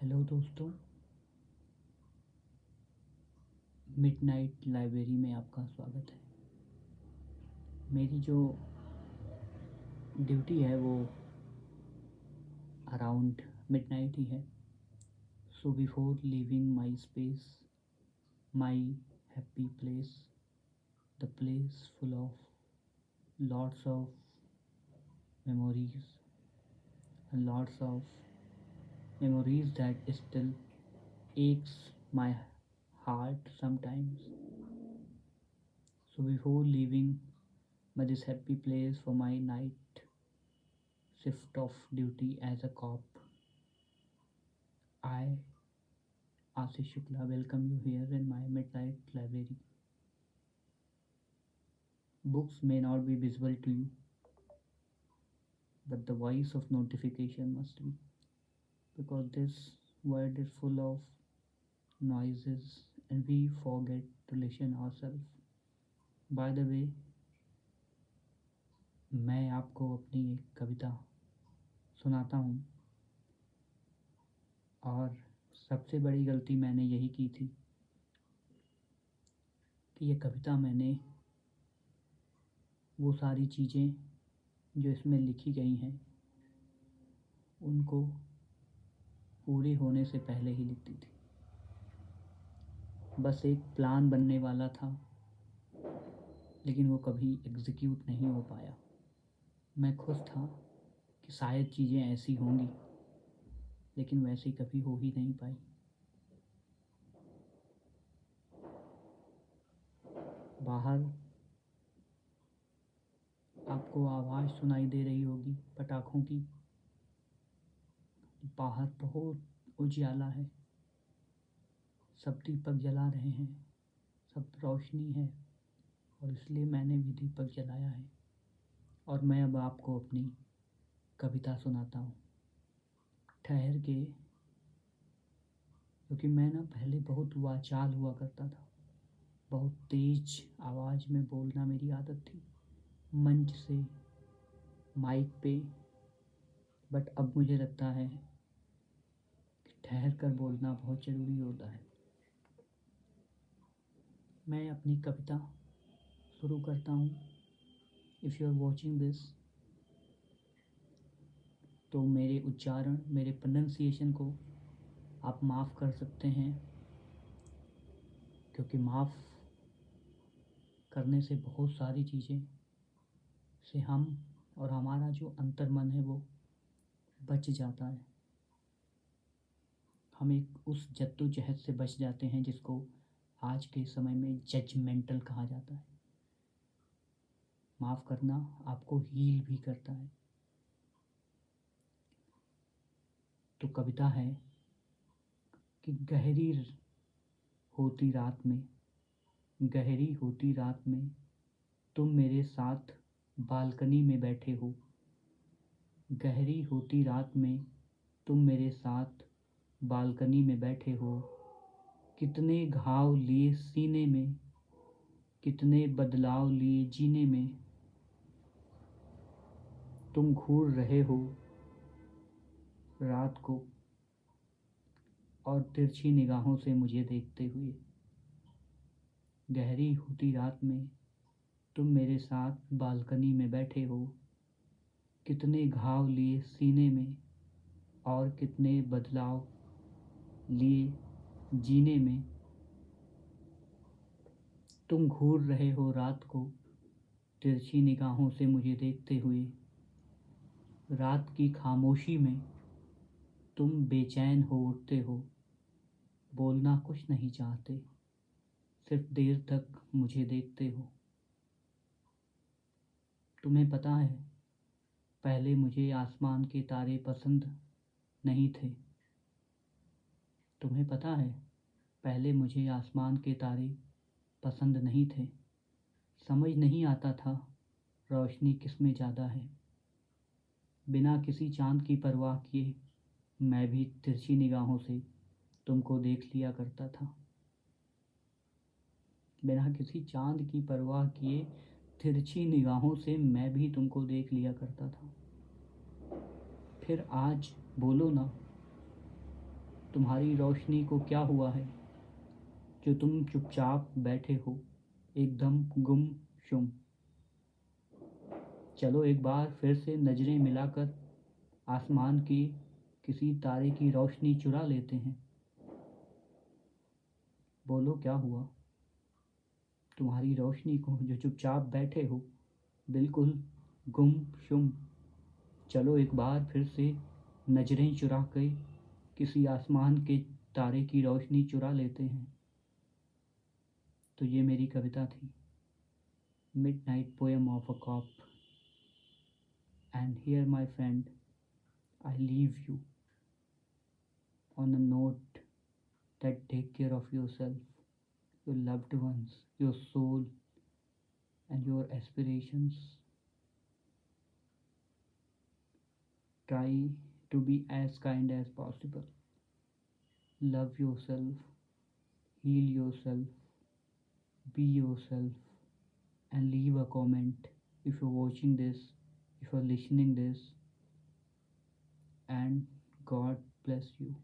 Hello दोस्तों, midnight library में आपका स्वागत है। मेरी जो ड्यूटी है वो अराउंड मिडनाइट ही है। So before leaving my space, my happy place, the place full of lots of memories and lots of memories that still aches my heart sometimes. So before leaving this happy place for my night shift of duty as a cop, I, Ashish Shukla, welcome you here in my midnight library. Books may not be visible to you, but the voice of notification must be, because this world is full of noises and we forget to listen ourselves. By the way, मैं आपको अपनी एक कविता सुनाता हूँ, और सबसे बड़ी गलती मैंने यही की थी कि ये कविता मैंने वो सारी चीज़ें जो इसमें लिखी गई हैं उनको पूरे होने से पहले ही लिख दी थी। बस एक प्लान बनने वाला था, लेकिन वो कभी एग्जीक्यूट नहीं हो पाया। मैं खुश था कि शायद चीज़ें ऐसी होंगी, लेकिन वैसी कभी हो ही नहीं पाई। बाहर आपको आवाज़ सुनाई दे रही होगी पटाखों की। बाहर बहुत उजियाला है, सब दीपक जला रहे हैं, सब रोशनी है, और इसलिए मैंने भी दीपक जलाया है। और मैं अब आपको अपनी कविता सुनाता हूँ ठहर के, क्योंकि मैं ना पहले बहुत वाचाल हुआ करता था। बहुत तेज आवाज़ में बोलना मेरी आदत थी, मंच से, माइक पे। बट अब मुझे लगता है कि ठहर कर बोलना बहुत ज़रूरी होता है। मैं अपनी कविता शुरू करता हूँ। If you are watching this, तो मेरे उच्चारण, मेरे प्रोनंसिएशन को आप माफ़ कर सकते हैं, क्योंकि माफ़ करने से बहुत सारी चीज़ें से हम और हमारा जो अंतर्मन है वो बच जाता है। हम एक उस जद्दोजहद से बच जाते हैं जिसको आज के समय में जजमेंटल कहा जाता है। माफ़ करना आपको हील भी करता है। तो कविता है कि गहरी होती रात में, गहरी होती रात में तुम मेरे साथ बालकनी में बैठे हो। गहरी होती रात में तुम मेरे साथ बालकनी में बैठे हो। कितने घाव लिए सीने में, कितने बदलाव लिए जीने में। तुम घूर रहे हो रात को, और तिरछी निगाहों से मुझे देखते हुए। गहरी होती रात में तुम मेरे साथ बालकनी में बैठे हो। कितने घाव लिए सीने में, और कितने बदलाव लिए जीने में। तुम घूर रहे हो रात को, तिरछी निगाहों से मुझे देखते हुए। रात की खामोशी में तुम बेचैन हो उठते हो। बोलना कुछ नहीं चाहते, सिर्फ देर तक मुझे देखते हो। तुम्हें पता है, पहले मुझे आसमान के तारे पसंद नहीं थे। तुम्हें पता है, पहले मुझे आसमान के तारे पसंद नहीं थे। समझ नहीं आता था रोशनी किस में ज़्यादा है। बिना किसी चाँद की परवाह किए मैं भी तिरछी निगाहों से तुमको देख लिया करता था। बिना किसी चाँद की परवाह किए तिरछी निगाहों से मैं भी तुमको देख लिया करता था। फिर आज बोलो ना, तुम्हारी रोशनी को क्या हुआ है जो तुम चुपचाप बैठे हो एकदम गुमशुम। चलो एक बार फिर से नज़रें मिलाकर आसमान के किसी तारे की रोशनी चुरा लेते हैं। बोलो क्या हुआ तुम्हारी रोशनी को जो चुपचाप बैठे हो बिल्कुल गुमशुम। चलो एक बार फिर से नज़रें चुरा के किसी आसमान के तारे की रोशनी चुरा लेते हैं। तो ये मेरी कविता थी, midnight poem of a cop. And here my friend, I leave you on a note that take care of yourself, your loved ones, your soul, and your aspirations. Try to be as kind as possible. Love yourself, heal yourself, be yourself, and leave a comment if you're watching this, if you're listening this, and God bless you.